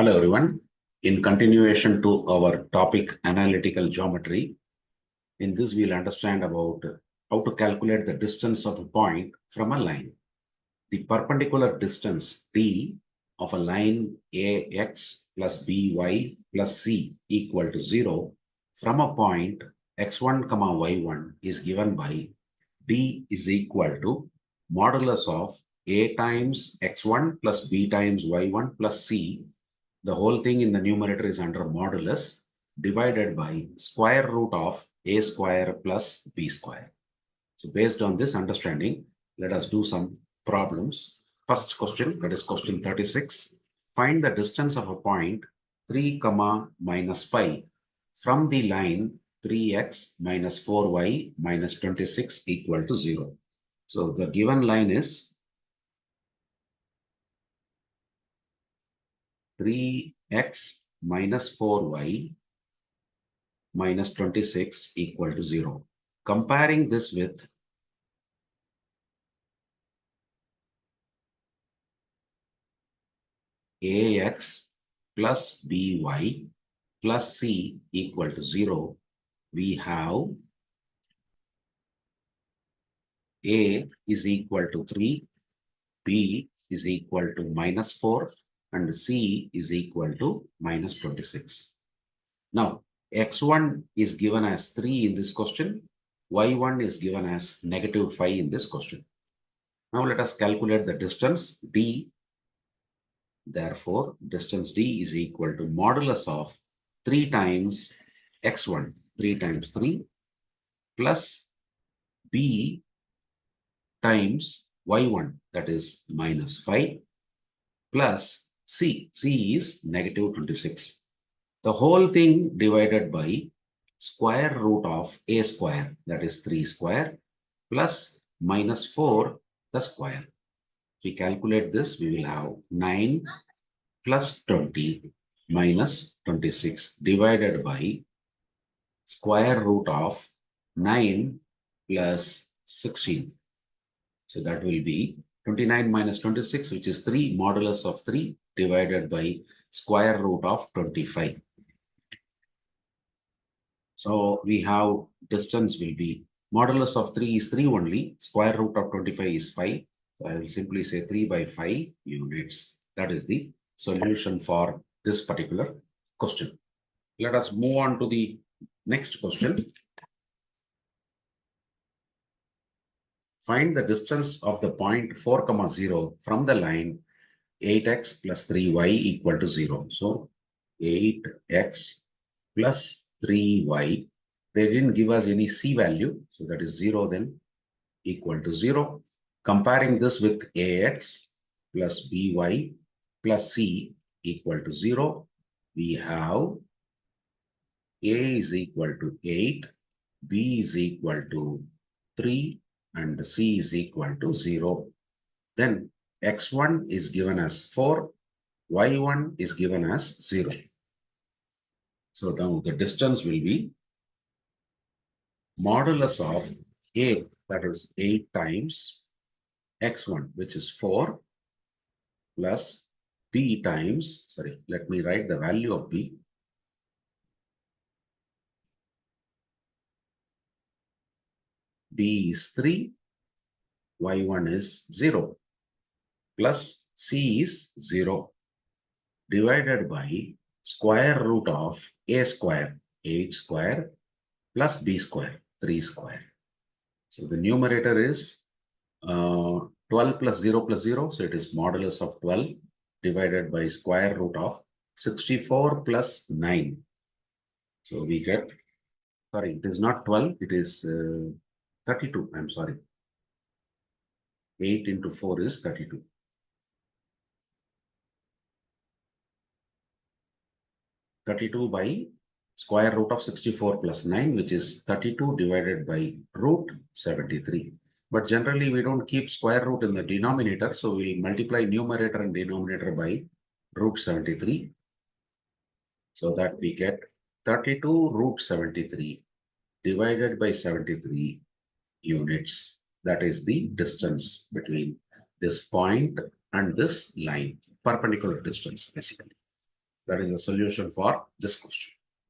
Hello everyone. In continuation to our topic analytical geometry, in this we'll understand about how to calculate the distance of a point from a line. The perpendicular distance d of a line ax plus by plus c equal to 0 from a point x1, y1 is given by d is equal to modulus of a times x1 plus b times y1 plus c. The whole thing in the numerator is under modulus divided by square root of a square plus b square. So based on this understanding, let us do some problems. First question, that is question 36. Find the distance of a point 3, minus 5 from the line 3x minus 4y minus 26 equal to 0. So the given line is 3x minus 4y minus 26 equal to 0. Comparing this with ax plus by plus c equal to 0, we have a is equal to 3, b is equal to minus 4, and c is equal to minus 26. Now, x1 is given as 3 in this question, y1 is given as negative 5 in this question. Now, let us calculate the distance d. Therefore, distance d is equal to modulus of 3 times x1, 3 times 3, plus b times y1, that is minus 5, plus c is negative 26. The whole thing divided by square root of a square, that is 3 square, plus minus 4 the square. If we calculate this, we will have 9 plus 20 minus 26 divided by square root of 9 plus 16. So that will be 29 minus 26, which is 3, modulus of 3 divided by square root of 25. So we have distance will be modulus of 3 is 3 only, square root of 25 is 5. So I will simply say 3 by 5 units. That is the solution for this particular question. Let us move on to the next question. Find the distance of the point 4, 0 from the line 8x plus 3y equal to 0. So 8x plus 3y. They didn't give us any c value. So that is 0 then, equal to 0. Comparing this with ax plus by plus c equal to 0, we have a is equal to 8, b is equal to 3, and c is equal to 0. Then x1 is given as 4, y1 is given as 0. So now the distance will be modulus of a, that is 8 times x1, which is 4, plus b times, sorry, let me write the value of b. B is 3, y1 is 0, plus c is 0, divided by square root of a square, 8 square, plus b square, 3 square. So the numerator is 12 plus 0 plus 0. So it is modulus of 12 divided by square root of 64 plus 9. So we get, sorry, it is not 12, it is 32. I'm sorry. 8 into 4 is 32. 32 by square root of 64 plus 9, which is 32 divided by root 73. But generally, we don't keep square root in the denominator. So we'll multiply numerator and denominator by root 73. So that we get 32 root 73 divided by 73 units. That is the distance between this point and this line, perpendicular distance basically. That is the solution for this question.